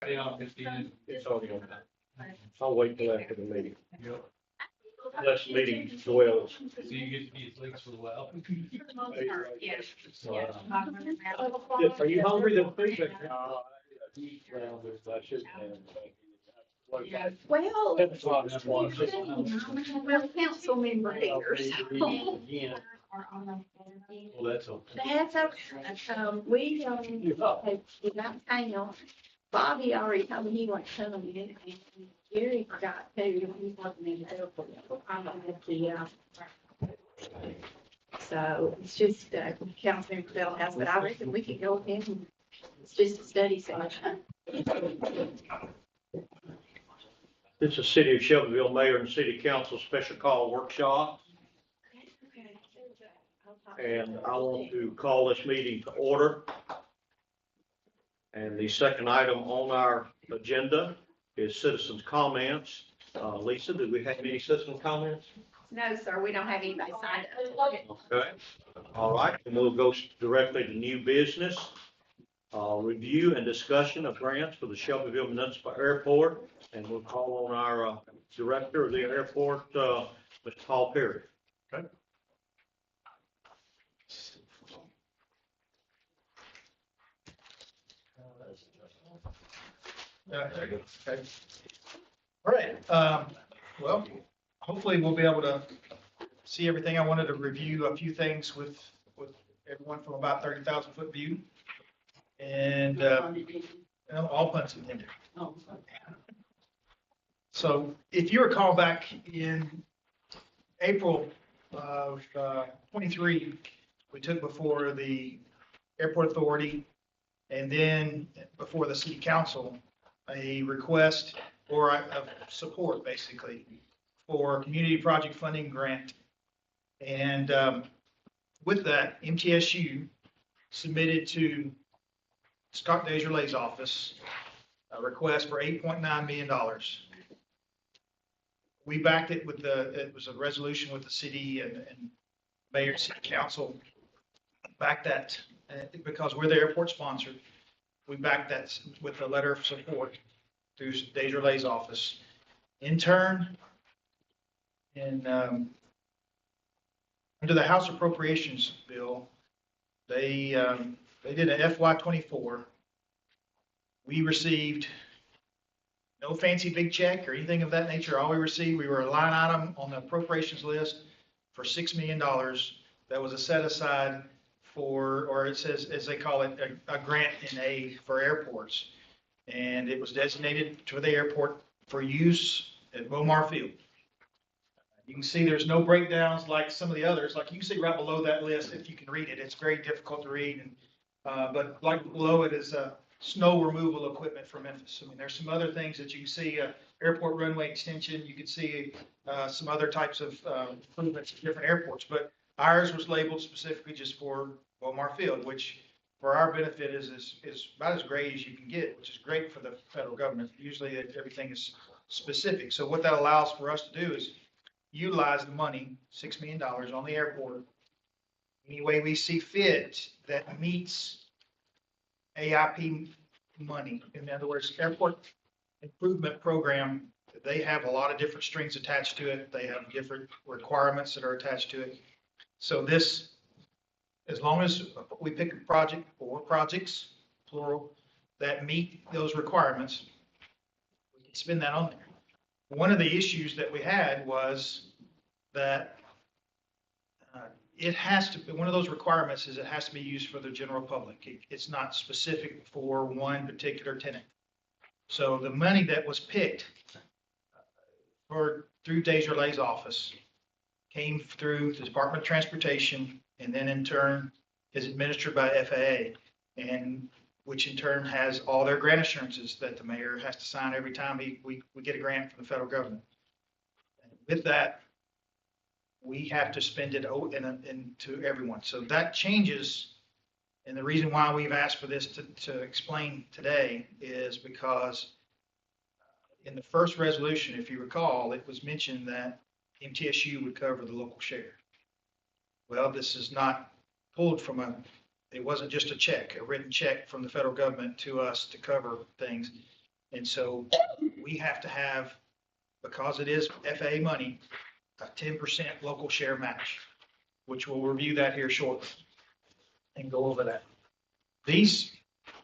Yeah, It's already on that. I'll wait till after the meeting. Yep. Unless the meeting dwells. So you get to be at least for a while. Yes. Are you hungry? Then please. I should have. Well, Well, council member here, so. Well, that's okay. That's okay. We got town. Bobby already told me he wasn't coming in, and Jerry forgot to, he wasn't in the airport. So it's just, council member Bell has, but I reckon we could go with him. It's just a study session. It's a City of Shelbyville Mayor and City Council Special Call Workshop, and I want to call this meeting to order. And the second item on our agenda is citizens' comments. Lisa, do we have any citizen comments? No, sir, we don't have anybody signed up. Okay, all right, and we'll go directly to new business. Review and discussion of grants for the Shelbyville Municipal Airport, and we'll call on our director of the airport, Mr. Paul Perry. Okay. Okay. All right. Well, hopefully we'll be able to see everything. I wanted to review a few things with everyone from about 30,000 foot view. And all puns intended. So if you recall back in April of 23, we took before the Airport Authority and then before the City Council a request or a support basically for community project funding grant. And with that, MTSU submitted to Scott Desjardins' office a request for $8.9 million. We backed it with it was a resolution with the city and mayor and city council backed that because we're the airport sponsor. We backed that with a letter of support through Desjardins' office. In turn, under the House Appropriations Bill, they did an FY24. We received no fancy big check or anything of that nature. All we received, we were a line item on the appropriations list for $6 million that was a set aside for, or it says, as they call it, a grant in aid for airports. And it was designated to the airport for use at Bomar Field. You can see there's no breakdowns like some of the others. Like you can see right below that list, if you can read it, it's very difficult to read. And but like below it is snow removal equipment for Memphis. I mean, there's some other things that you can see, airport runway extension. You can see some other types of improvements at different airports. But ours was labeled specifically just for Bomar Field, which for our benefit is about as gray as you can get, which is great for the federal government. Usually everything is specific. So what that allows for us to do is utilize the money, $6 million on the airport, any way we see fit that meets AIP money. In other words, airport improvement program, they have a lot of different strings attached to it. They have different requirements that are attached to it. So this, as long as we pick a project or projects, plural, that meet those requirements, we can spend that on there. One of the issues that we had was that it has to be, one of those requirements is it has to be used for the general public. It's not specific for one particular tenant. So the money that was picked through Desjardins' office came through the Department of Transportation, and then in turn is administered by FAA, and which in turn has all their grant assurances that the mayor has to sign every time we get a grant from the federal government. And with that, we have to spend it into everyone. So that changes. And the reason why we've asked for this to explain today is because in the first resolution, if you recall, it was mentioned that MTSU would cover the local share. Well, this is not pulled from it wasn't just a check, a written check from the federal government to us to cover things. And so we have to have, because it is FAA money, a 10% local share match, which we'll review that here shortly and go over that. These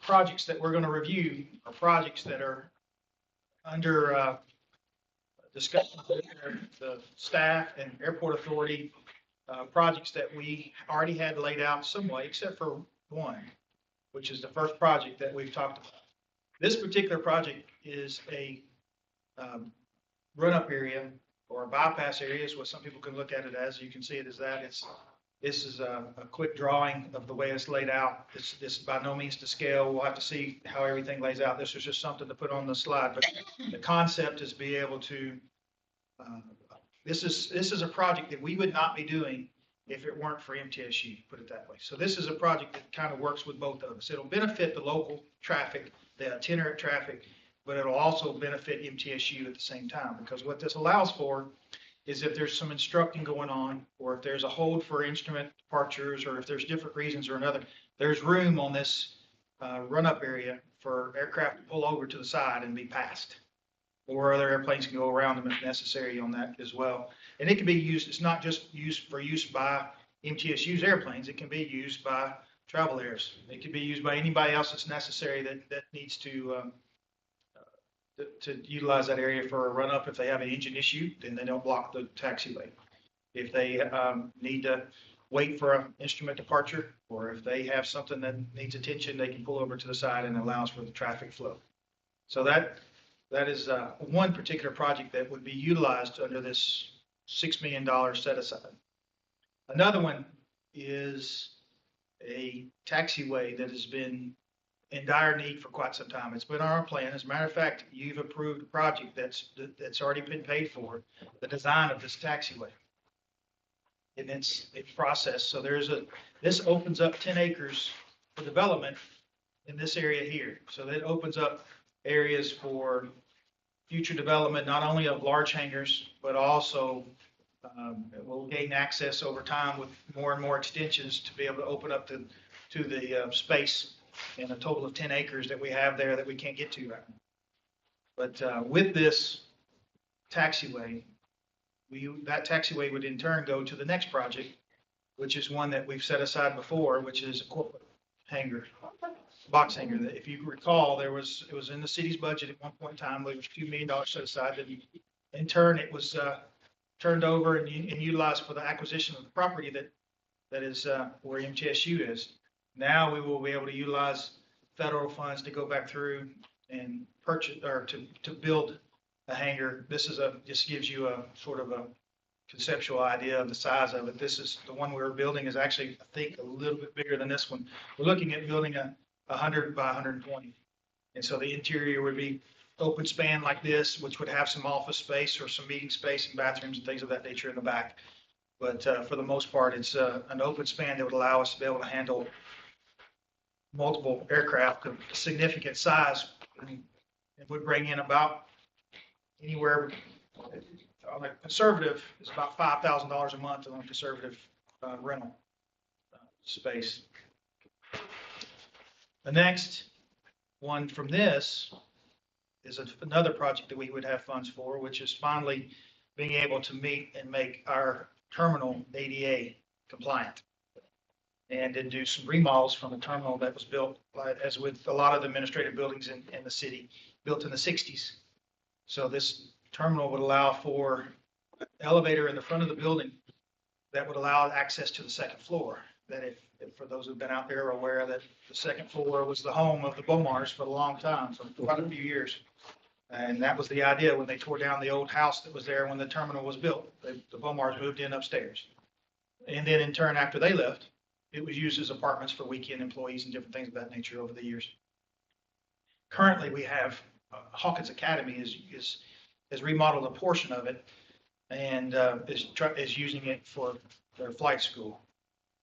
projects that we're going to review are projects that are under discussion with the staff and airport authority, projects that we already had laid out some way, except for one, which is the first project that we've talked about. This particular project is a run-up area or a bypass area is what some people can look at it as. You can see it as that. This is a quick drawing of the way it's laid out. This is by no means to scale. We'll have to see how everything lays out. This was just something to put on the slide, but the concept is be able to, this is a project that we would not be doing if it weren't for MTSU, put it that way. So this is a project that kind of works with both of us. It'll benefit the local traffic, the itinerant traffic, but it'll also benefit MTSU at the same time, because what this allows for is if there's some instructing going on, or if there's a hold for instrument departures, or if there's different reasons or another, there's room on this run-up area for aircraft to pull over to the side and be passed. Or other airplanes can go around them if necessary on that as well. And it can be used, it's not just used for use by MTSU's airplanes, it can be used by travel airs. It can be used by anybody else that's necessary that needs to utilize that area for a run-up. If they have an engine issue, then they don't block the taxiway. If they need to wait for an instrument departure, or if they have something that needs attention, they can pull over to the side and allows for the traffic flow. So that is one particular project that would be utilized under this $6 million set aside. Another one is a taxiway that has been in dire need for quite some time. It's been on our plan. As a matter of fact, you've approved a project that's already been paid for, the design of this taxiway. And it's process. So this opens up 10 acres for development in this area here. So that opens up areas for future development, not only of large hangars, but also we'll gain access over time with more and more extensions to be able to open up to the space in a total of 10 acres that we have there that we can't get to right now. But with this taxiway, that taxiway would in turn go to the next project, which is one that we've set aside before, which is a corporate hangar, box hangar. That, if you recall, it was in the city's budget at one point in time. There was $2 million set aside. That in turn, it was turned over and utilized for the acquisition of the property that is where MTSU is. Now we will be able to utilize federal funds to go back through and purchase or to build a hangar. This just gives you a sort of a conceptual idea of the size of it. This is the one we're building is actually, I think, a little bit bigger than this one. We're looking at building a 100 by 120. And so the interior would be open span like this, which would have some office space or some meeting space and bathrooms and things of that nature in the back. But for the most part, it's an open span that would allow us to be able to handle multiple aircraft of significant size. And it would bring in about anywhere on a conservative, it's about $5,000 a month on a conservative rental space. The next one from this is another project that we would have funds for, which is finally being able to meet and make our terminal ADA compliant. And then do some remodels from the terminal that was built, as with a lot of the administrative buildings in the city, built in the 60s. So this terminal would allow for an elevator in the front of the building that would allow access to the second floor. That if for those who've been out there are aware that the second floor was the home of the Bomars for a long time, for quite a few years. And that was the idea when they tore down the old house that was there when the terminal was built. The Bomars moved in upstairs. And then in turn, after they left, it was used as apartments for weekend employees and different things of that nature over the years. Currently, we have Hawkins Academy has remodeled a portion of it and is using it for their flight school.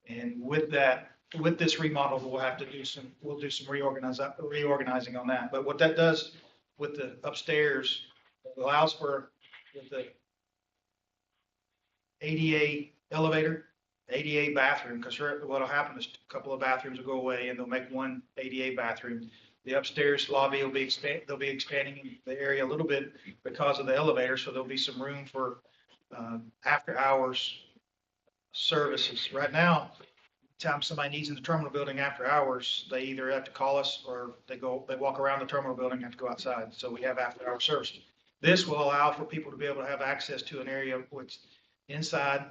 And with this remodel, we'll do some reorganizing on that. But what that does with the upstairs, it allows for with the ADA elevator, ADA bathroom, because what will happen is a couple of bathrooms will go away and they'll make one ADA bathroom. The upstairs lobby will be they'll be expanding the area a little bit because of the elevator, so there'll be some room for after hours services. Right now, time somebody needs in the terminal building after hours, they either have to call us or they walk around the terminal building and have to go outside. So we have after hour service. This will allow for people to be able to have access to an area which inside,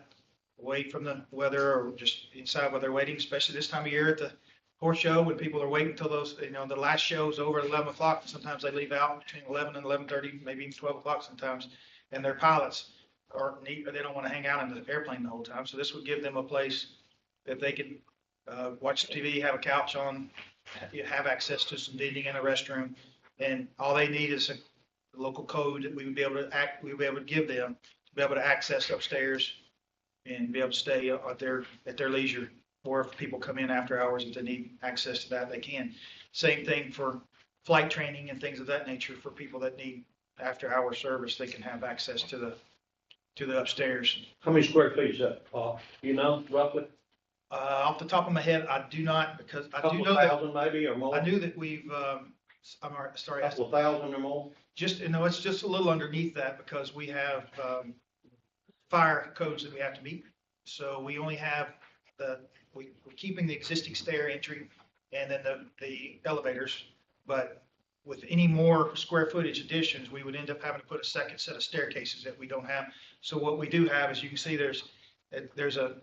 away from the weather, or just inside while they're waiting, especially this time of year at the horse show when people are waiting until those, the last show is over at 11 o'clock. Sometimes they leave out between 11 and 11:30, maybe even 12 o'clock sometimes. And their pilots are neat, or they don't want to hang out in the airplane the whole time. So this would give them a place that they can watch TV, have a couch on, have access to some dining in a restroom. And all they need is a local code that we would be able to give them to be able to access upstairs and be able to stay at their leisure. Or if people come in after hours, if they need access to that, they can. Same thing for flight training and things of that nature. For people that need after hour service, they can have access to the upstairs. How many square feet is that, roughly? Off the top of my head, I do not, because I do Couple know that, thousand maybe or more? I knew that we've, sorry, Couple thousand or more? it's just a little underneath that because we have fire codes that we have to meet. So we only have we're keeping the existing stair entry and then the elevators. But with any more square footage additions, we would end up having to put a second set of staircases that we don't have. So what we do have is, you can see there's a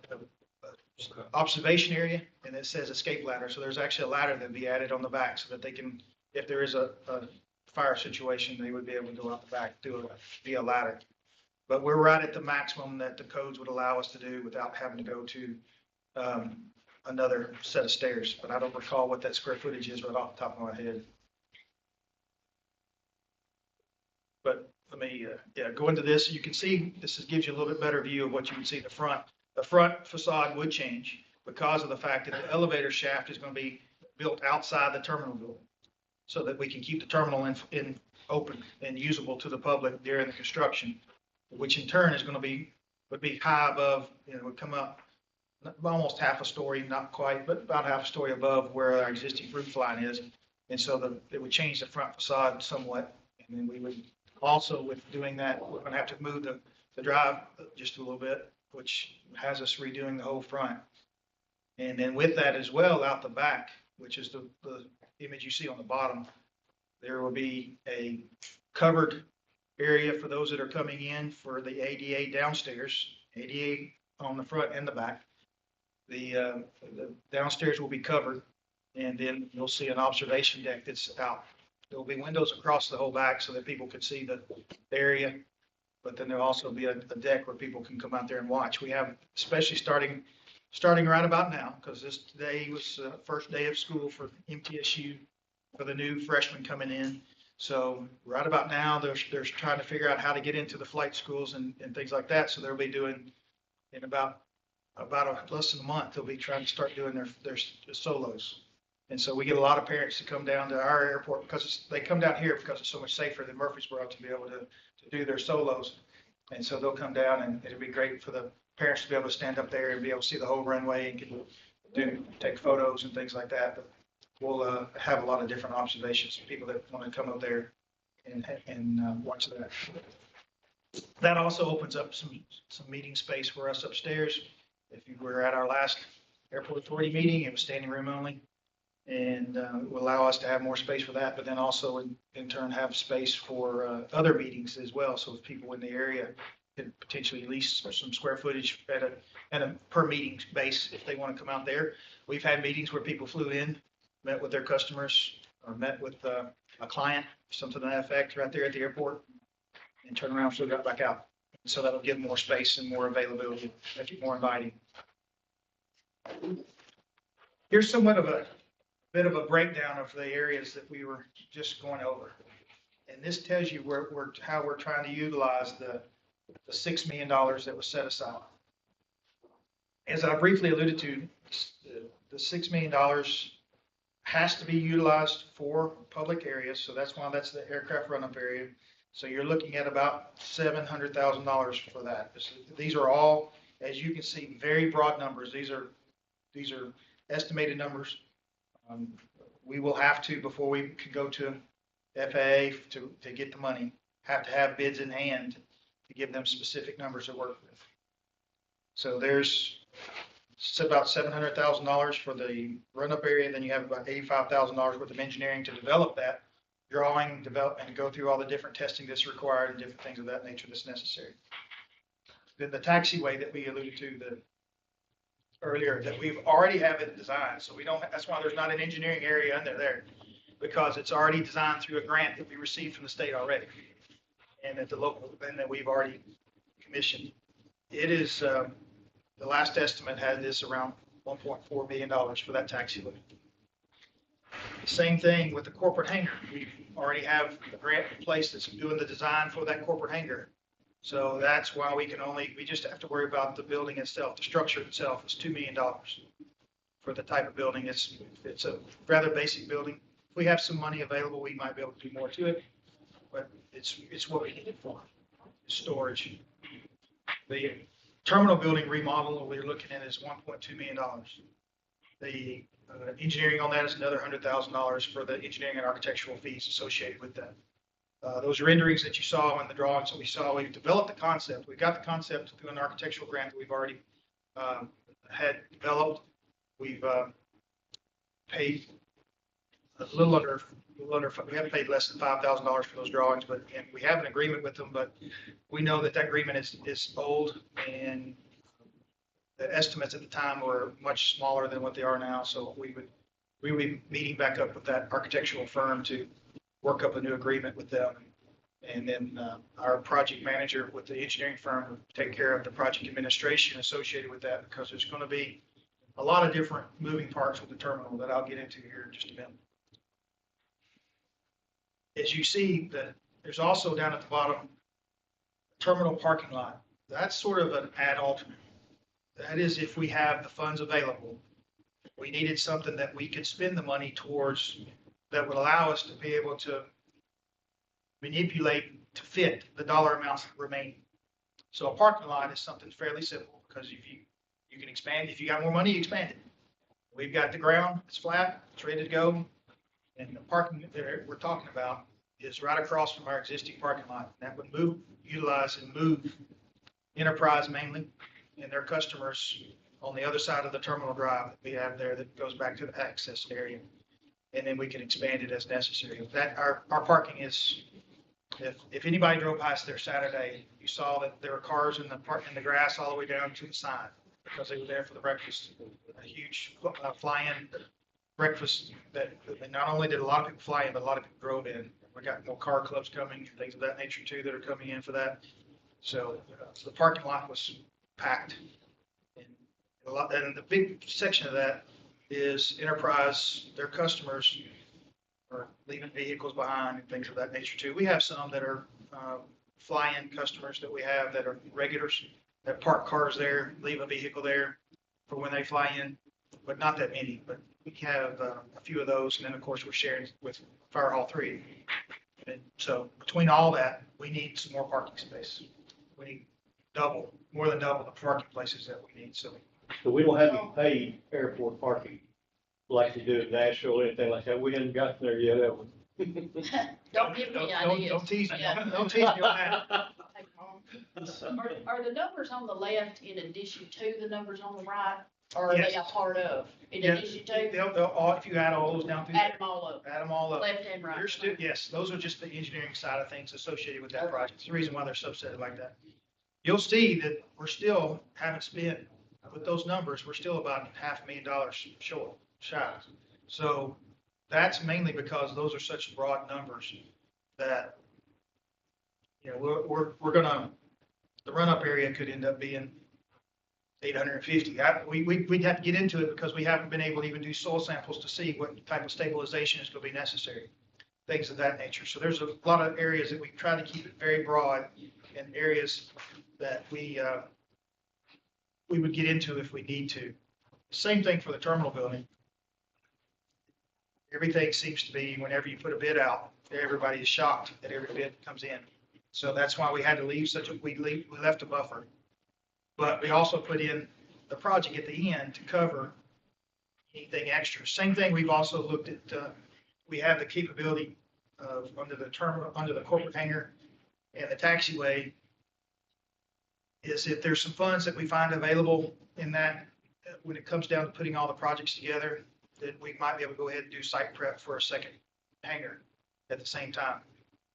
observation area, and it says escape ladder. So there's actually a ladder that be added on the back so that they can, if there is a fire situation, they would be able to go out the back via ladder. But we're right at the maximum that the codes would allow us to do without having to go to another set of stairs. But I don't recall what that square footage is right off the top of my head. But let me go into this. You can see this gives you a little bit better view of what you can see in the front. The front facade would change because of the fact that the elevator shaft is going to be built outside the terminal building, so that we can keep the terminal in open and usable to the public during the construction, which in turn is going to would be high above, would come up almost half a story, not quite, but about half a story above where our existing roof line is. And so it would change the front facade somewhat. And then we would also, with doing that, we're going to have to move the drive just a little bit, which has us redoing the whole front. And then with that as well, out the back, which is the image you see on the bottom, there will be a covered area for those that are coming in for the ADA downstairs, ADA on the front and the back. The downstairs will be covered, and then you'll see an observation deck that's out. There will be windows across the whole back so that people can see the area, but then there'll also be a deck where people can come out there and watch. We have, especially starting right about now, because this day was the first day of school for MTSU for the new freshmen coming in. So right about now, they're trying to figure out how to get into the flight schools and things like that. So they'll be doing in about less than a month, they'll be trying to start doing their solos. And so we get a lot of parents to come down to our airport because they come down here because it's so much safer than Murfreesboro to be able to do their solos. And so they'll come down, and it'll be great for the parents to be able to stand up there and be able to see the whole runway and take photos and things like that. But we'll have a lot of different observations for people that want to come up there and watch that. That also opens up some meeting space for us upstairs. If you were at our last airport authority meeting, it was standing room only, and it will allow us to have more space for that, but then also in turn have space for other meetings as well. So if people in the area could potentially lease some square footage at a per meeting base if they want to come out there. We've had meetings where people flew in, met with their customers, or met with a client, something to that effect, right there at the airport, and turn around and flew back out. So that'll give more space and more availability, make it more inviting. Here's somewhat of a bit of a breakdown of the areas that we were just going over. And this tells you how we're trying to utilize the $6 million that was set aside. As I briefly alluded to, the $6 million has to be utilized for public areas. So that's why that's the aircraft run-up area. So you're looking at about $700,000 for that. These are all, as you can see, very broad numbers. These are estimated numbers. we will have to, before we can go to FAA to get the money, have to have bids in hand to give them specific numbers to work with. So there's about $700,000 for the run-up area, and then you have about $85,000 worth of engineering to develop that, drawing, develop, and go through all the different testing that's required and different things of that nature that's necessary. Then the taxiway that we alluded to earlier, that we've already have it designed, so we don't, that's why there's not an engineering area under there, because it's already designed through a grant that we received from the state already, and at the local, and that we've already commissioned. It is, the last estimate had this around $1.4 million for that taxiway. Same thing with the corporate hangar. We already have a grant in place that's doing the design for that corporate hangar. So that's why we just have to worry about the building itself. The structure itself is $2 million for the type of building. It's a rather basic building. If we have some money available, we might be able to do more to it, but it's what we need it for, storage. The terminal building remodel we're looking at is $1.2 million. The engineering on that is another $100,000 for the engineering and architectural fees associated with that. Those renderings that you saw in the drawings that we saw, we've developed the concept. We got the concept through an architectural grant that we've already had developed. We've paid a little under, we haven't paid less than $5,000 for those drawings, but and we have an agreement with them, but we know that agreement is old, and the estimates at the time were much smaller than what they are now. So we would be meeting back up with that architectural firm to work up a new agreement with them. And then our project manager with the engineering firm will take care of the project administration associated with that, because there's going to be a lot of different moving parts with the terminal that I'll get into here in just a minute. As you see, there's also down at the bottom, terminal parking lot. That's sort of an ad alternate. That is, if we have the funds available, we needed something that we could spend the money towards that would allow us to be able to manipulate to fit the dollar amounts remaining. So a parking lot is something fairly simple, because if you can expand, if you got more money, you expand it. We've got the ground, it's flat, it's ready to go. And the parking that we're talking about is right across from our existing parking lot. That would utilize and move Enterprise mainly and their customers on the other side of the terminal drive that we have there that goes back to the access area. And then we can expand it as necessary. That our parking is, if anybody drove past there Saturday, you saw that there were cars in the grass all the way down to the side, because they were there for the breakfast. A huge fly-in breakfast that not only did a lot of people fly in, but a lot of people drove in. We got more car clubs coming, things of that nature too, that are coming in for that. So the parking lot was packed. And the big section of that is Enterprise, their customers are leaving vehicles behind and things of that nature too. We have some that are fly-in customers that we have that are regulars that park cars there, leave a vehicle there for when they fly in, but not that many. But we have a few of those, and then of course we're sharing with Fire Hall 3. And so between all that, we need some more parking space. We need more than double the parking places that we need. So we don't have any paid airport parking like they do at Nashville or anything like that. We haven't gotten there yet, have we? Don't give me ideas. Don't tease me. Yeah. Don't tease me on that. Are the numbers on the left in addition to the numbers on the right, or are they a Yes. part of, in Yeah, addition to? They'll all, if you add all those down through Add there, them all up, add them all up. left and right. You're still, yes, those are just the engineering side of things associated with that project. It's the reason why they're subsetted like that. You'll see that we're still haven't spent, with those numbers, we're still about $500,000 short, shy. So that's mainly because those are such broad numbers that, you know, we're gonna, the run-up area could end up being 850. We'd have to get into it because we haven't been able to even do soil samples to see what type of stabilization is going to be necessary, things of that nature. So there's a lot of areas that we try to keep it very broad, and areas that we would get into if we need to. Same thing for the terminal building. Everything seems to be, whenever you put a bid out, everybody is shocked that every bid comes in. So that's why we had to leave we left a buffer. But we also put in the project at the end to cover anything extra. Same thing, we've also looked at, we have the capability of, under the terminal, under the corporate hangar and the taxiway, is if there's some funds that we find available in that, when it comes down to putting all the projects together, that we might be able to go ahead and do site prep for a second hangar at the same time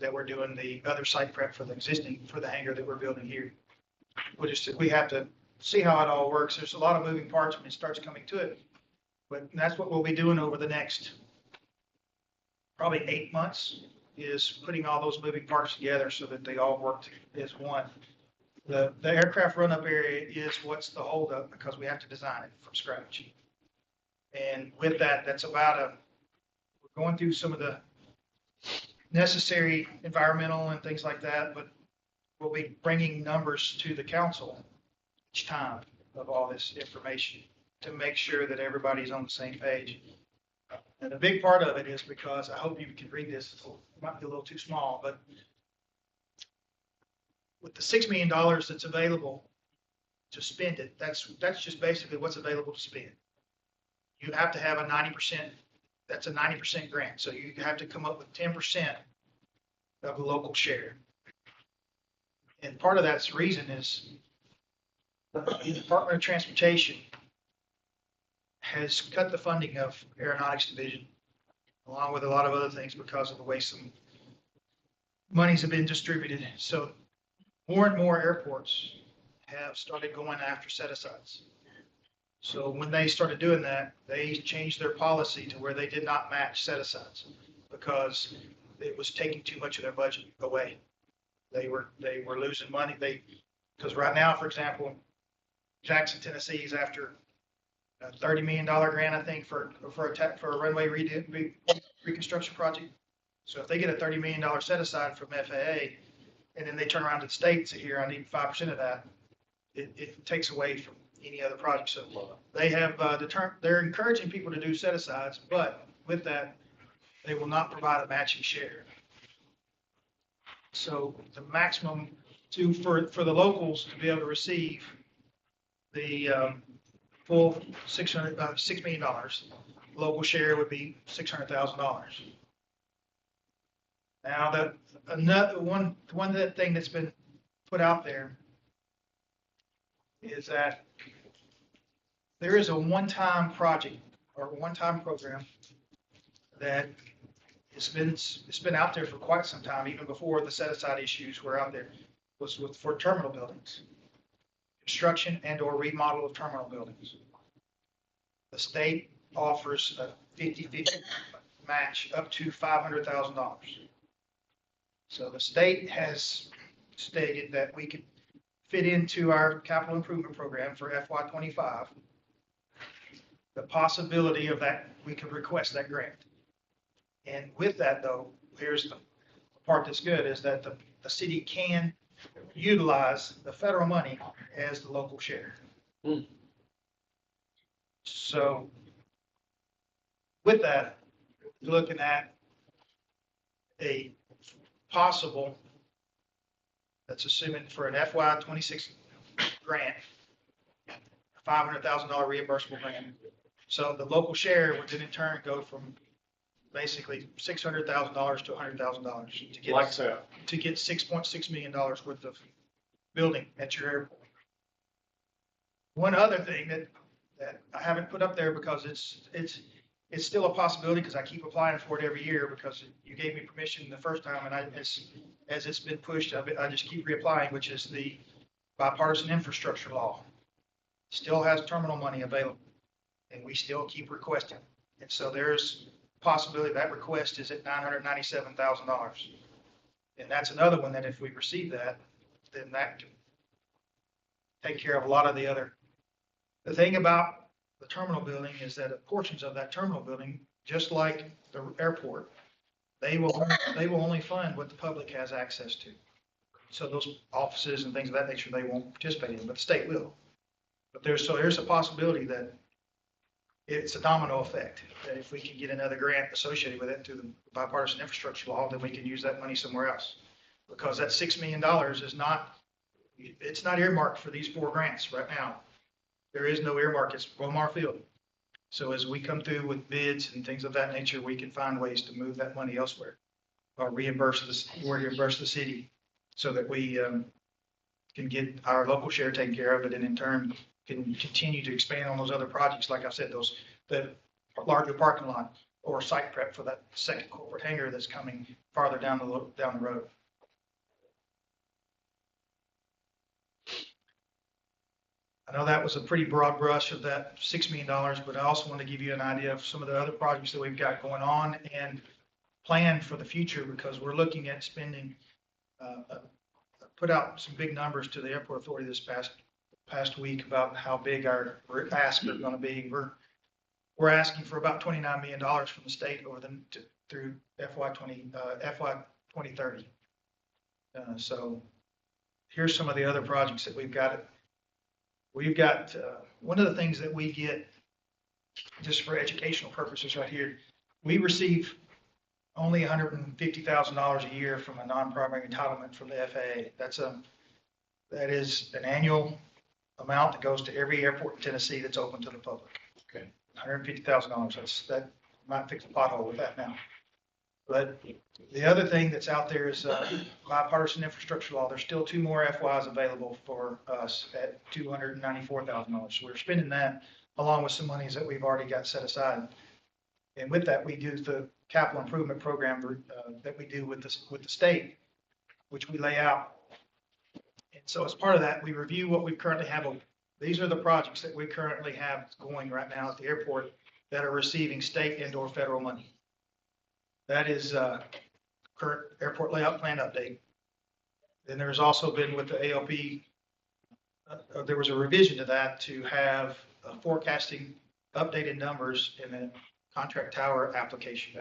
that we're doing the other site prep for the existing, for the hangar that we're building here. We have to see how it all works. There's a lot of moving parts when it starts coming to it. But that's what we'll be doing over the next probably 8 months, is putting all those moving parts together so that they all work as one. The aircraft run-up area is what's the holdup, because we have to design it from scratch. And with that, that's about we're going through some of the necessary environmental and things like that, but we'll be bringing numbers to the council each time of all this information to make sure that everybody's on the same page. And a big part of it is because, I hope you can read this, it might be a little too small, but with the $6 million that's available to spend it, that's just basically what's available to spend. You have to have a 90%, that's a 90% grant. So you have to come up with 10% of the local share. And part of that's reason is the Department of Transportation has cut the funding of Aeronautics Division, along with a lot of other things, because of the way some monies have been distributed. So more and more airports have started going after set-asides. So when they started doing that, they changed their policy to where they did not match set-asides, because it was taking too much of their budget away. They were losing money. Because right now, for example, Jackson, Tennessee is after a $30 million grant, I think, for a runway reconstruction project. So if they get a $30 million set aside from FAA, and then they turn around to the state and say, here, I need 5% of that, it takes away from any other project. So they have they're encouraging people to do set asides, but with that, they will not provide a matching share. So the maximum for the locals to be able to receive the full $6 million, local share would be $600,000. Now, another one thing that's been put out there is that there is a one-time project or one-time program that it's been out there for quite some time, even before the set-aside issues were out there, was for terminal buildings, construction and or remodel of terminal buildings. The state offers a 50-50 match up to $500,000. So the state has stated that we could fit into our capital improvement program for FY25. The possibility of that, we could request that grant. And with that, though, here's the part that's good, is that the city can utilize the federal money as the local share. So with that, you're looking at a possible, that's assuming for an FY26 grant, $500,000 reimbursable grant. So the local share would then in turn go from basically $600,000 to $100,000 to get to get $6.6 million worth of building at your airport. One other thing that I haven't put up there, because it's still a possibility, because I keep applying for it every year, because you gave me permission the first time, and as it's been pushed, I just keep reapplying, which is the bipartisan infrastructure law. Still has terminal money available, and we still keep requesting. And so there's possibility that request is at $997,000. And that's another one that if we receive that, then that can take care of a lot of the other. The thing about the terminal building is that portions of that terminal building, just like the airport, they will only fund what the public has access to. So those offices and things of that nature, they won't participate in, but the state will. But there's a possibility that it's a domino effect, that if we can get another grant associated with it through the bipartisan infrastructure law, then we can use that money somewhere else. Because that $6 million it's not earmarked for these 4 grants right now. There is no earmark. It's Bomar Field. So as we come through with bids and things of that nature, we can find ways to move that money elsewhere or reimburse the city so that we can get our local share taken care of it and in turn can continue to expand on those other projects. Like I said, the larger parking lot or site prep for that second corporate hangar that's coming farther down the road. I know that was a pretty broad brush of that $6 million, but I also want to give you an idea of some of the other projects that we've got going on and plan for the future, because we're looking at spending, put out some big numbers to the airport authority this past week about how big our asks are going to be. We're asking for about $29 million from the state through FY 2030. So here's some of the other projects that we've got. We've got one of the things that we get just for educational purposes right here. We receive only $150,000 a year from a non-primary entitlement from the FAA. That is an annual amount that goes to every airport in Tennessee that's open to the public. Okay. $150,000. That might fix a pothole with that now. But the other thing that's out there is bipartisan infrastructure law. There's still 2 more FYs available for us at $294,000. So we're spending that along with some monies that we've already got set aside. And with that, we do the capital improvement program that we do with the state, which we lay out. And so as part of that, we review what we currently have. These are the projects that we currently have going right now at the airport that are receiving state and/or federal money. That is current airport layout plan update. Then there's also been with the ALP, there was a revision to that to have forecasting updated numbers in the contract tower application.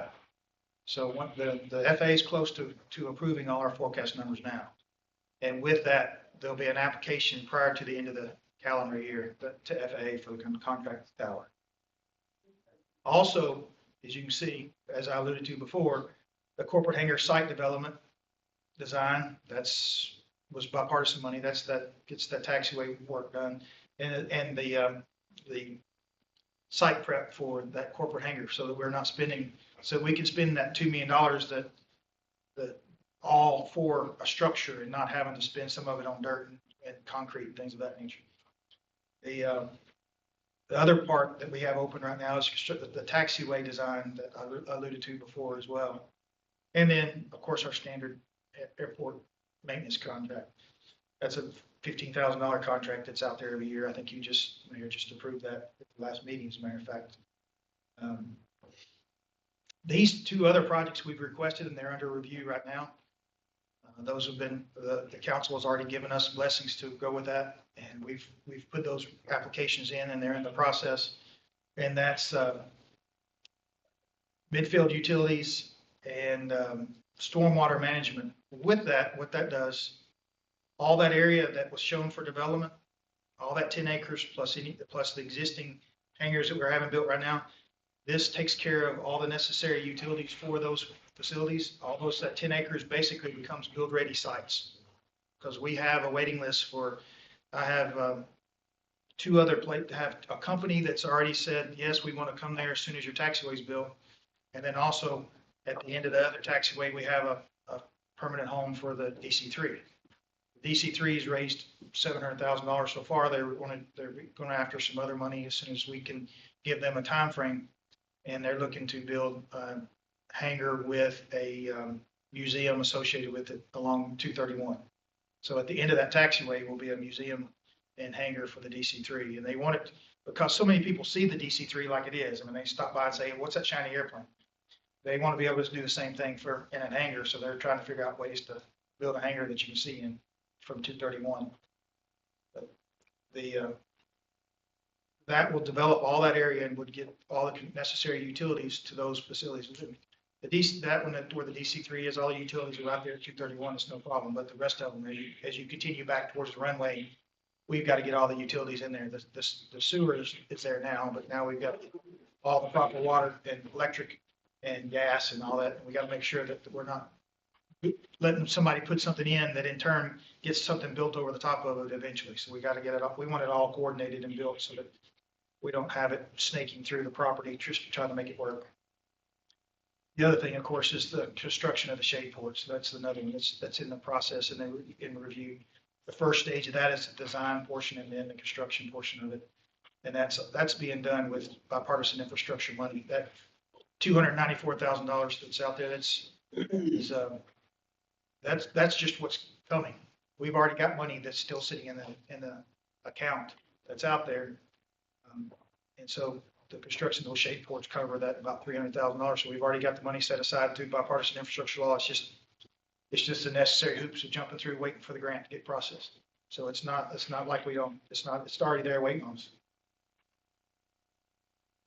So the FAA is close to approving all our forecast numbers now. And with that, there'll be an application prior to the end of the calendar year to FAA for the contract tower. Also, as you can see, as I alluded to before, the corporate hangar site development design, was bipartisan money. That gets that taxiway work done. And the site prep for that corporate hangar so that we're not spending, so we can spend that $2 million that all for a structure and not having to spend some of it on dirt and concrete and things of that nature. The other part that we have open right now is the taxiway design that I alluded to before as well. And then, of course, our standard airport maintenance contract. That's a $15,000 contract that's out there every year. I think Mayor just approved that at the last meeting, as a matter of fact. These 2 other projects we've requested, and they're under review right now. Those have been, the council has already given us blessings to go with that. And we've put those applications in and they're in the process. And that's midfield utilities and stormwater management. With that, what that does, all that area that was shown for development, all that 10 acres plus the existing hangars that we're having built right now, this takes care of all the necessary utilities for those facilities. That 10 acres basically becomes build-ready sites, because we have a waiting list for, I have 2 other have a company that's already said, yes, we want to come there as soon as your taxiway's built. And then also at the end of the other taxiway, we have a permanent home for the DC-3. DC-3 has raised $700,000 so far. They're going after some other money as soon as we can give them a time frame. And they're looking to build a hangar with a museum associated with it along 231. So at the end of that taxiway will be a museum and hangar for the DC-3. And they want it because so many people see the DC-3 like it is. I mean, they stop by and say, what's that shiny airplane? They want to be able to do the same thing in a hangar. So they're trying to figure out ways to build a hangar that you can see in from 231. But that will develop all that area and would get all the necessary utilities to those facilities. The DC, where the DC-3 is, all the utilities are right there at 231. It's no problem. But the rest of them, as you continue back towards the runway, we've got to get all the utilities in there. The sewer is there now, but now we've got all the proper water and electric and gas and all that. And we got to make sure that we're not letting somebody put something in that in turn gets something built over the top of it eventually. So we got to get it up. We want it all coordinated and built so that we don't have it snaking through the property, just trying to make it work. The other thing, of course, is the construction of the shade ports. That's another one that's in the process and then in review. The first stage of that is the design portion and then the construction portion of it. And that's being done with bipartisan infrastructure money. That $294,000 that's out there, that's just what's coming. We've already got money that's still sitting in the account that's out there. And so the construction of those shade ports cover that about $300,000. So we've already got the money set aside through bipartisan infrastructure law. It's just the necessary hoops of jumping through, waiting for the grant to get processed. So it's not like it's already there waiting on us.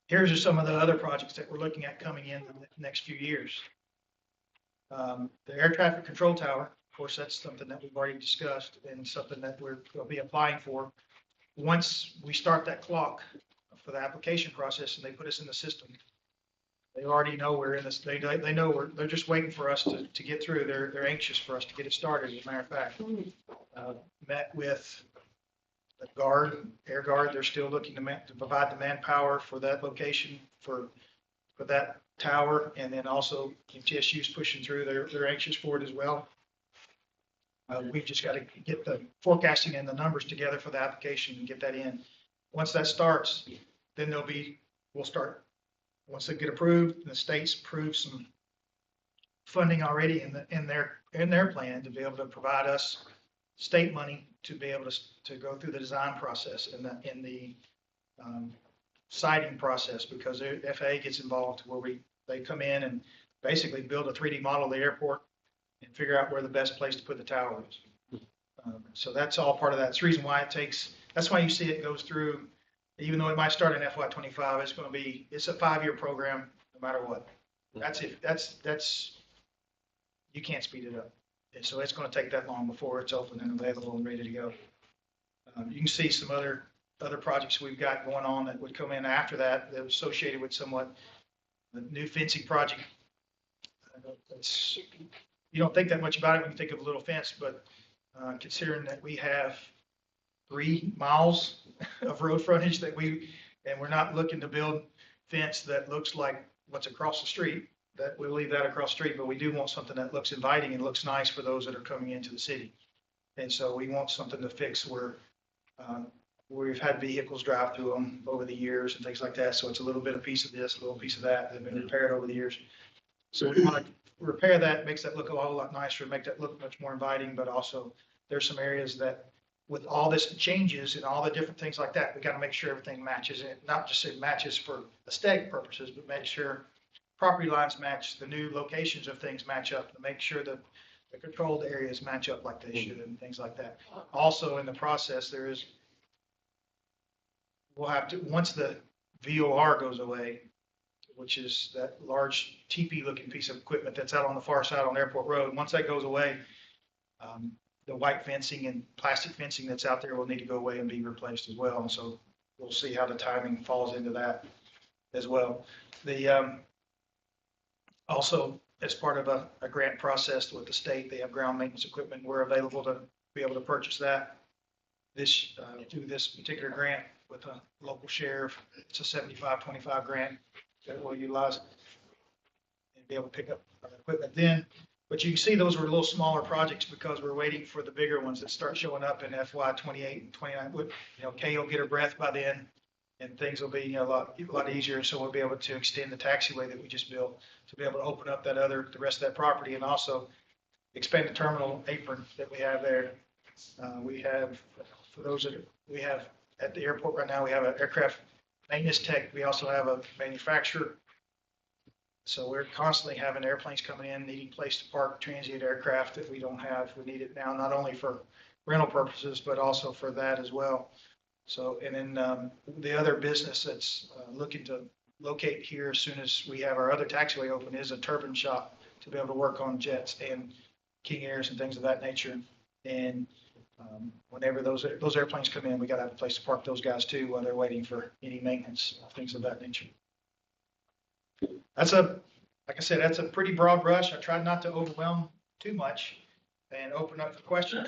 Here's just some of the other projects that we're looking at coming in the next few years. The air traffic control tower, of course, that's something that we've already discussed and something that we're going to be applying for. Once we start that clock for the application process and they put us in the system, they already know we're in this. They know they're just waiting for us to get through. They're anxious for us to get it started. As a matter of fact, met with the Air Guard. They're still looking to provide the manpower for that location for that tower, and then also MTSU's pushing through. They're anxious for it as well. We've just got to get the forecasting and the numbers together for the application and get that in. Once that starts, then we'll start. Once they get approved, the state's approved some funding already in their plan to be able to provide us state money to be able to go through the design process and the siting process, because the FAA gets involved where they come in and basically build a 3D model of the airport and figure out where the best place to put the tower is. So that's all part of that. That's the reason why that's why you see it goes through, even though it might start in FY25, it's a 5-year program no matter what. You can't speed it up. And so it's going to take that long before it's open and available and ready to go. You can see some other projects we've got going on that would come in after that are associated with somewhat the new fencing project. You don't think that much about it when you think of a little fence, but considering that we have 3 miles of road frontage and we're not looking to build fence that looks like what's across the street, that we'll leave that across the street, but we do want something that looks inviting and looks nice for those that are coming into the city. And so we want something to fix where we've had vehicles drive through them over the years and things like that. So it's a little bit of piece of this, a little piece of that that have been repaired over the years. So we want to repair that, makes that look a whole lot nicer, make that look much more inviting, but also there's some areas that with all this changes and all the different things like that, we got to make sure everything matches it, not just it matches for aesthetic purposes, but make sure property lines match, the new locations of things match up, to make sure that the controlled areas match up like they should and things like that. Also in the process, we'll have to, once the VOR goes away, which is that large teepee looking piece of equipment that's out on the far side on Airport Road, once that goes away, the white fencing and plastic fencing that's out there will need to go away and be replaced as well. And so we'll see how the timing falls into that as well. Also, as part of a grant process with the state, they have ground maintenance equipment. We're available to be able to purchase that through this particular grant with a local sheriff. It's a 75-25 grant that we'll utilize and be able to pick up our equipment then. But you can see those were little smaller projects because we're waiting for the bigger ones that start showing up in FY28 and 29. Kay will get her breath by then, and things will be a lot easier. So we'll be able to extend the taxiway that we just built to be able to open up the rest of that property, and also expand the terminal apron that we have there. We have, for those that we have at the airport right now, we have an aircraft maintenance tech. We also have a manufacturer. So we're constantly having airplanes coming in, needing place to park transient aircraft that we don't have. We need it now, not only for rental purposes, but also for that as well. So, and then the other business that's looking to locate here as soon as we have our other taxiway open is a turbine shop to be able to work on jets and King Airs and things of that nature. And whenever those airplanes come in, we got to have a place to park those guys too while they're waiting for any maintenance, things of that nature. Like I said, that's a pretty broad brush. I tried not to overwhelm too much and open up for questions.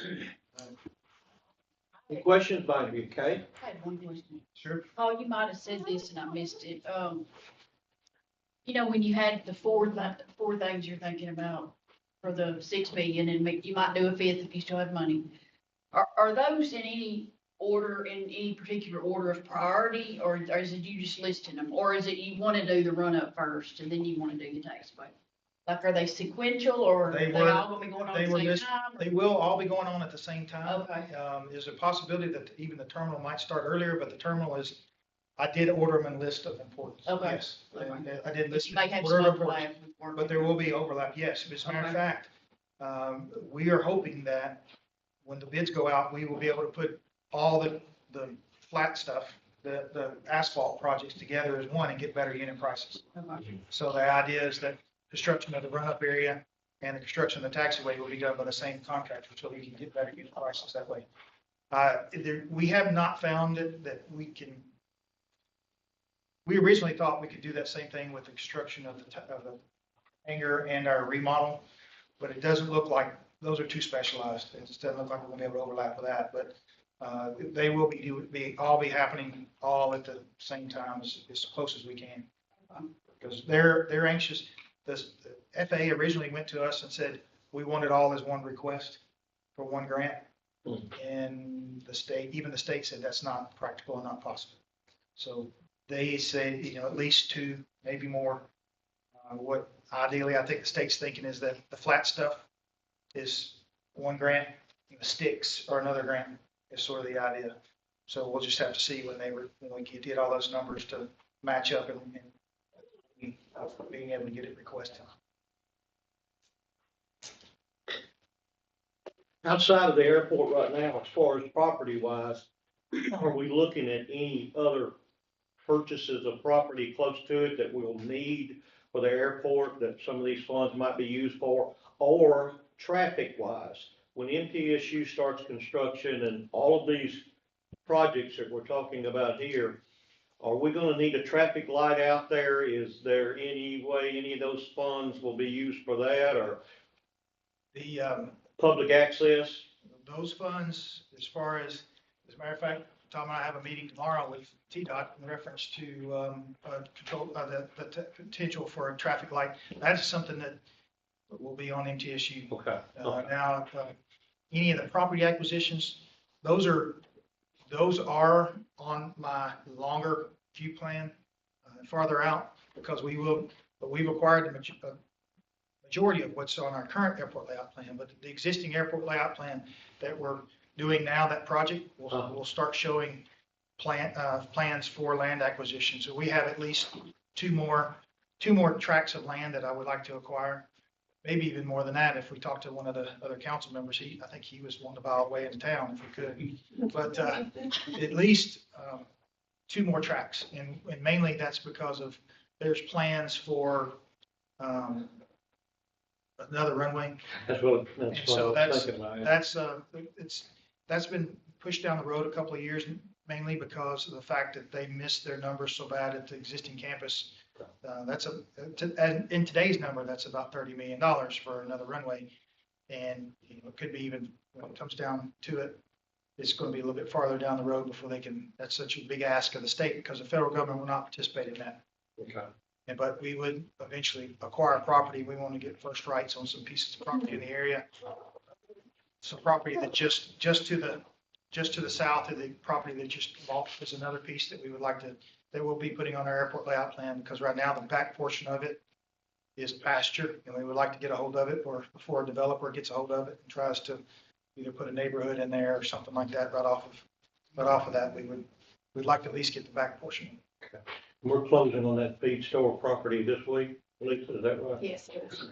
Any questions by you, Kay? I had one question. Sure. Oh, you might have said this and I missed it. You know, when you had the four things you're thinking about for the 6 million and you might do a fifth if you still have money. Are those in any order, in any particular order of priority, or is it you just listing them? Or is it you want to do the run up first and then you want to do the tax abatement? Like, are they sequential or are They they were- all gonna be going on they at the were same listed- time? They will all be going on at the same time. Okay. There's a possibility that even the terminal might start earlier, but the terminal is, I did order them in list of importance. Okay. Yes, Okay. I did list. You may have order some of importance. overlap with work. But there will be overlap, yes. As a matter of Okay. fact, we are hoping that when the bids go out, we will be able to put all the flat stuff, the asphalt projects together as one and get better unit prices. Okay. So the idea is that construction of the run-up area and the construction of the taxiway will be done by the same contractor, so we can get better unit prices that way. We have not found that we can. We originally thought we could do that same thing with the construction of the hangar and our remodel, but it doesn't look like, those are too specialized. It just doesn't look like we're gonna be able to overlap with that, but they will all be happening all at the same time as close as we can. Because they're anxious. The FAA originally went to us and said, we want it all as one request for one grant. And even the state said that's not practical and not possible. So they say, at least two, maybe more. What ideally, I think the state's thinking is that the flat stuff is one grant, and the sticks are another grant, is sort of the idea. So we'll just have to see when we get all those numbers to match up and being able to get it requested. Outside of the airport right now, as far as property wise, are we looking at any other purchases of property close to it that we'll need for the airport that some of these funds might be used for? Or traffic wise, when MTSU starts construction and all of these projects that we're talking about here, are we gonna need a traffic light out there? Is there any way any of those funds will be used for that, or The, public access? those funds, as a matter of fact, Tom and I have a meeting tomorrow with TDOT in reference to, the potential for a traffic light. That's something that will be on MTSU. Okay. Now, any of the property acquisitions, those are on my longer view plan, farther out, because we've acquired the majority of what's on our current airport layout plan, but the existing airport layout plan that we're doing now, that project, will start showing plans for land acquisition. So we have at least two more tracts of land that I would like to acquire. Maybe even more than that, if we talk to one of the other council members, I think he was wanting to buy a way into town if we could. But at least two more tracks, and mainly that's because of, there's plans for another runway. That's what And so I was thinking about. That's been pushed down the road a couple of years, mainly because of the fact that they missed their numbers so bad at the existing campus. In today's number, that's about $30 million for another runway. And it could be even, when it comes down to it, it's going to be a little bit farther down the road before they can, that's such a big ask of the state, because the federal government will not participate in that. Okay. But we would eventually acquire property. We want to get first rights on some pieces of property in the area. Some property that just to the south of the property that just bought is another piece that we would like to, that we'll be putting on our airport layout plan, because right now the back portion of it is pasture, and we would like to get a hold of it, or before a developer gets a hold of it and tries to either put a neighborhood in there or something like that right off of that, we'd like to at least get the back portion. We're closing on that feed store property this week, Lisa, is that right? Yes, it was.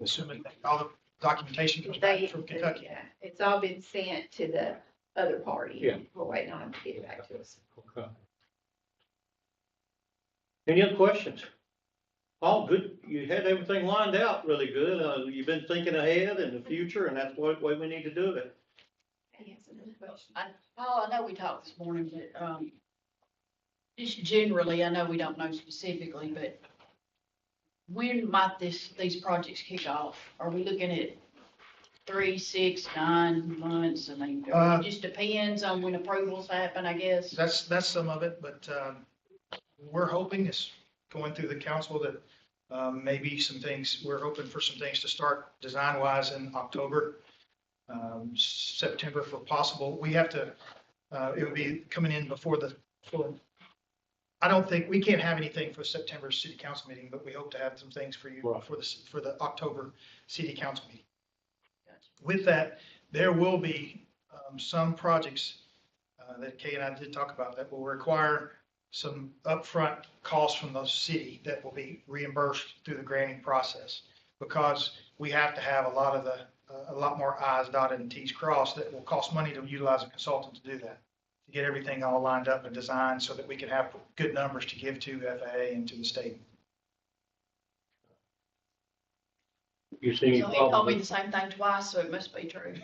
Assuming all the documentation comes back They, from Kentucky. yeah, it's all been sent to the other party. Yeah. We're waiting on them to get it back to us. Okay. Any other questions? All good. You had everything lined out really good. You've been thinking ahead in the future, and that's what way we need to do it. Yes, another question. Paul, I know we talked this morning, but, just generally, I know we don't know specifically, but when might these projects kick off? Are we looking at 3, 6, 9 months? I mean, it just depends on when approvals happen, I guess. That's some of it, but we're hoping it's going through the council that maybe some things, we're hoping for some things to start design-wise in October, September for possible. We have to, it would be coming in before I don't think, we can't have anything for September's city council meeting, but we hope to have some things for you Right. for the October city council meeting. Gotcha. With that, there will be some projects that Kay and I did talk about that will require some upfront costs from the city that will be reimbursed through the granting process, because we have to have a lot more I's dotted and T's crossed. That will cost money to utilize a consultant to do that, to get everything all lined up and designed so that we can have good numbers to give to FAA and to the state. You see any So he told problem me the with, same thing twice, so it must be true.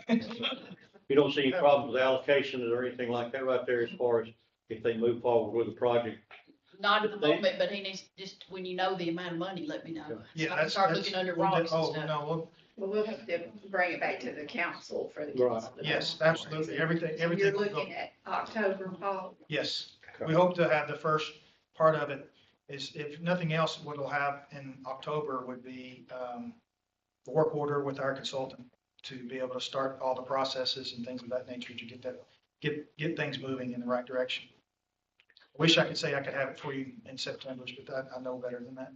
you don't see any problems with allocations or anything like that right there as far as if they move forward with the project? Not at the moment, but he needs, just when you know the amount of money, let me know. Yeah, So I can that's. start that's- looking under we'll do- rocks and Oh, stuff. no, Well, we'll have to bring it back to the council for the Right. council. to yes, vote. absolutely. Everything So will you're go. looking at October, Paul. Yes, we hope to have the first part of it is, if nothing else, what we'll have in October would be the work order with our consultant to be able to start all the processes and things of that nature to get things moving in the right direction. I wish I could say I could have it for you in September, but I know better than that.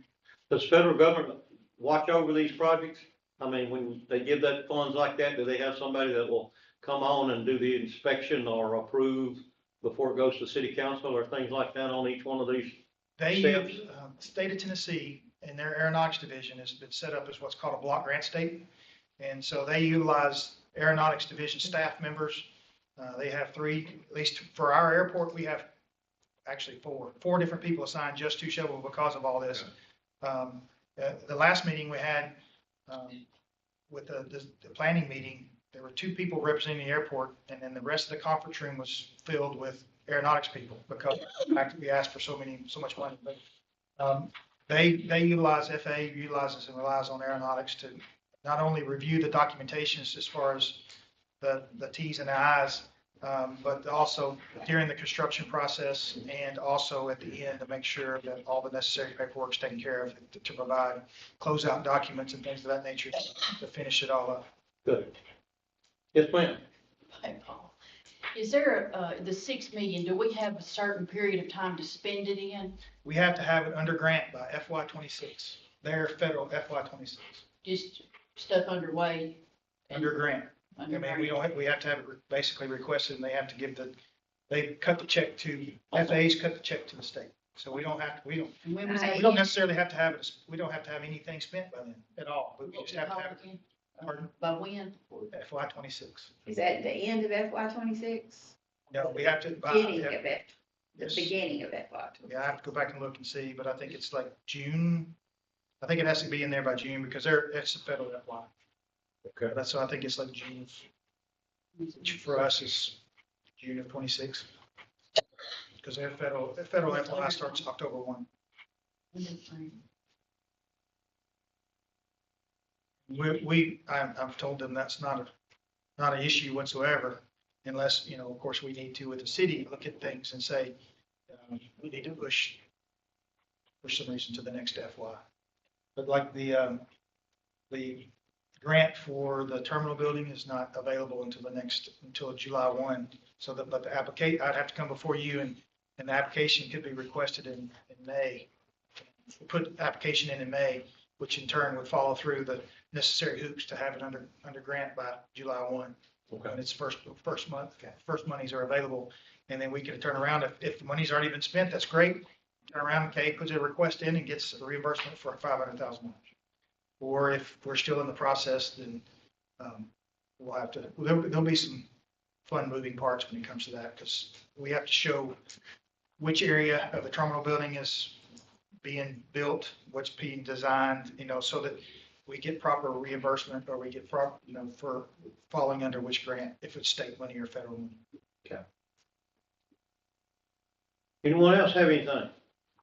Does federal government watch over these projects? I mean, when they give that funds like that, do they have somebody that will come on and do the inspection or approve before it goes to city council or things like that on each one of these? They, Steps. State of Tennessee and their aeronautics division has been set up as what's called a block grant state. And so they utilize aeronautics division staff members. They have 3, at least for our airport, we have actually 4 different people assigned just to Shelbyville because of all this. The last meeting we had with the planning meeting, there were 2 people representing the airport, and then the rest of the conference room was filled with aeronautics people because in fact, we asked for so much money. But they utilize, FAA utilizes and relies on aeronautics to not only review the documentations as far as the T's and the I's, but also during the construction process and also at the end to make sure that all the necessary paperwork is taken care of to provide closeout documents and things of that nature to finish it all up. Good. Yes, ma'am. Hey, Paul, is there, the 6 million, do we have a certain period of time to spend it in? We have to have it under grant by FY '26. Their federal FY '26, Just stuff underway? and under grant. I under mean, grant? we have to have it basically requested and they have to they cut the check to, FAA's cut the check to the state. So we don't have to, And when was I- that? we don't necessarily have to have it, we don't have to have anything spent by then at all. But we What just was have to it have called again? Pardon? By when? FY '26. Is that the end of FY '26? No, we have to. Beginning of it, the Yes. beginning of FY Yeah, I have to go back and look and see, but I think it's like June. I think it has to be in there by June because it's a federal FY. Okay. That's, so I think it's like June, which for us is June of '26. Because their federal FY starts October 1. I've told them that's not an issue whatsoever unless, of course, we need to with the city, look at things and say, we need to push for some reason to the next FY. But like the grant for the terminal building is not available until July 1. So that, but I'd have to come before you and the application could be requested in May. Put the application in May, which in turn would follow through the necessary hoops to have it under grant by July 1. Okay. When it's first monies are available. And then we can turn around, if the money's already been spent, that's great. Turn around, okay, puts a request in and gets a reimbursement for $500,000. Or if we're still in the process, then we'll have to, there'll be some fun moving parts when it comes to that, because we have to show which area of the terminal building is being built, what's being designed, so that we get proper reimbursement or we get for falling under which grant, if it's state money or federal money. Anyone else have anything?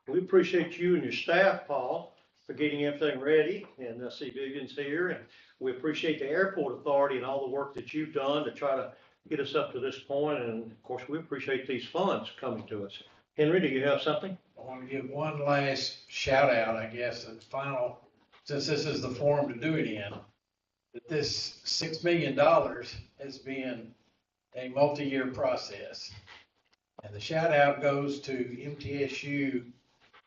We appreciate you and your staff, Paul, for getting everything ready, and I see Vivian's here, and we appreciate the airport authority and all the work that you've done to try to get us up to this point, and of course, we appreciate these funds coming to us. Henry, do you have something? I want to give one last shout out, I guess, and final, since this is the forum to do it in, that this $6 million has been a multi-year process. And the shout out goes to MTSU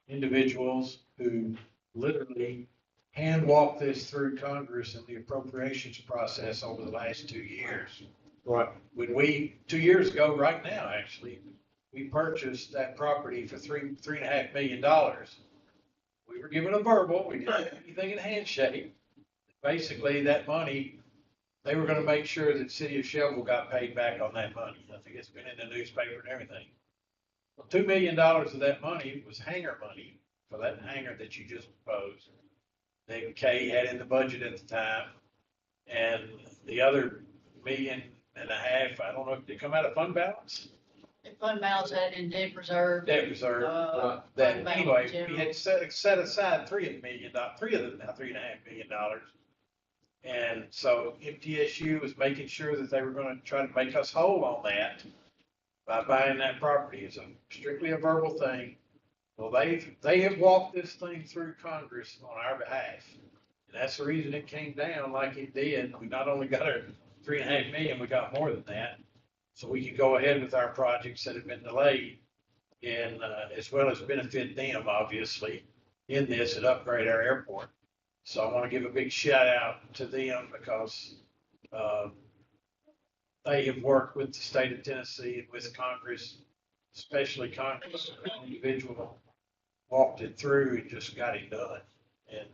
individuals who literally hand walked this through Congress and the appropriations process over the last 2 years. Right. When 2 years ago, right now, actually, we purchased that property for $3.5 million. We were given a verbal, we didn't have anything in handshake. Basically, that money, they were gonna make sure that City of Shelbyville got paid back on that money. I think it's been in the newspaper and everything. Well, $2 million of that money was hangar money for that hangar that you just proposed. That Kay had in the budget at the time. And the other $1.5 million, I don't know, did it come out of fund balance? The fund balance had in debt reserve. Debt reserve. That, fund balance anyway, we general. had set aside $3.5 million. And so MTSU was making sure that they were gonna try to make us whole on that by buying that property. It's strictly a verbal thing. Well, they have walked this thing through Congress on our behalf. And that's the reason it came down like it did. We not only got our $3.5 million, we got more than that. So we could go ahead with our projects that have been delayed and, as well as benefit them, obviously, in this and upgrade our airport. So I want to give a big shout out to them because, they have worked with the state of Tennessee and with Congress, especially Congress, an individual walked it through and just got it done. And,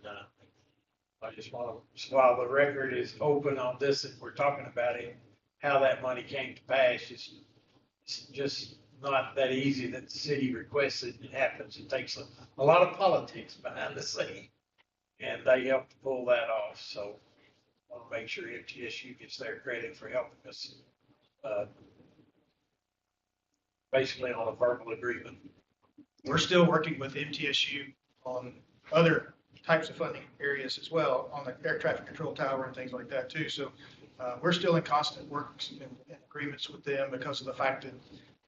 I just want to, while the record is open on this, and we're talking about it, how that money came to pass, it's just not that easy that the city requests it. It happens. It takes a lot of politics behind the scene, and they helped pull that off. So I want to make sure MTSU gets their credit for helping us, basically on a verbal agreement. We're still working with MTSU on other types of funding areas as well, on the air traffic control tower and things like that too. So we're still in constant works and agreements with them because of the fact that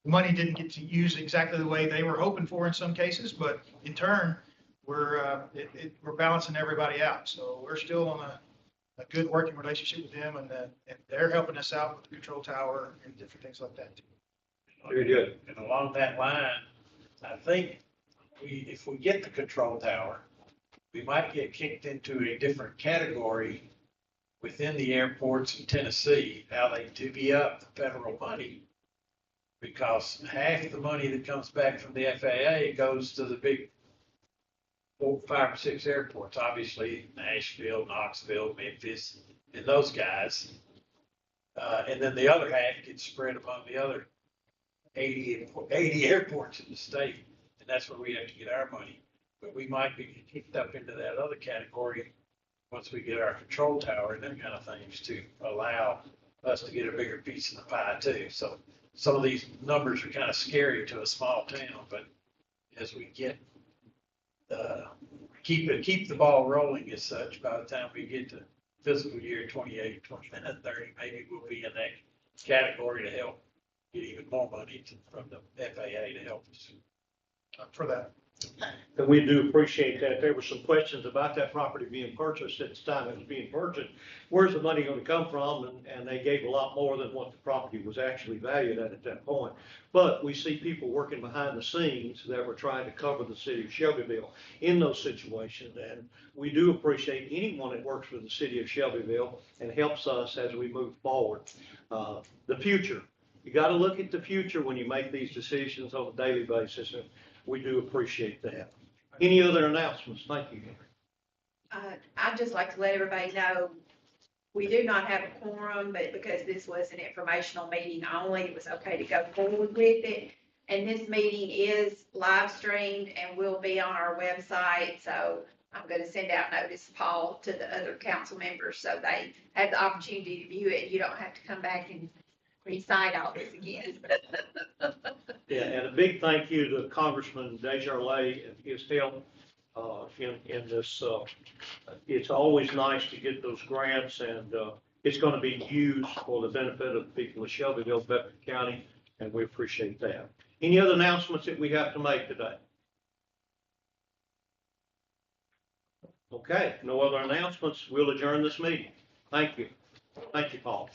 the money didn't get to use exactly the way they were hoping for in some cases, but in turn, we're balancing everybody out. So we're still on a good working relationship with them, and they're helping us out with the control tower and different things like that too. Very good. And along that line, I think if we get the control tower, we might get kicked into a different category within the airports in Tennessee, how they divvy up the federal money. Because half the money that comes back from the FAA goes to the big 4, 5, or 6 airports, obviously Nashville, Knoxville, Memphis, and those guys. And then the other half gets spread among the other 80 airports in the state. And that's where we have to get our money. But we might be kicked up into that other category once we get our control tower and them kind of things to allow us to get a bigger piece of the pie too. So some of these numbers are kind of scary to a small town, but as we get, keep the ball rolling as such, by the time we get to fiscal year 28, 29, 30, maybe we'll be in that category to help get even more money from the FAA to help us. For that. And we do appreciate that. There were some questions about that property being purchased at the time it was being purchased. Where's the money going to come from? And they gave a lot more than what the property was actually valued at that point. But we see people working behind the scenes that were trying to cover the city of Shelbyville in those situations. And we do appreciate anyone that works for the city of Shelbyville and helps us as we move forward. The future. You got to look at the future when you make these decisions on a daily basis. And we do appreciate that. Any other announcements? Thank you, Henry. I'd just like to let everybody know, we do not have a quorum, but because this was an informational meeting only, it was okay to go forward with it. And this meeting is live streamed and will be on our website. So I'm going to send out notice, Paul, to the other council members so they have the opportunity to view it. You don't have to come back and recite all this again. Yeah, and a big thank you to Congressman Desjardins and his help in this, it's always nice to get those grants, and it's going to be used for the benefit of the people of Shelbyville, Bedford County, and we appreciate that. Any other announcements that we have to make today? Okay, no other announcements. We'll adjourn this meeting. Thank you. Thank you, Paul.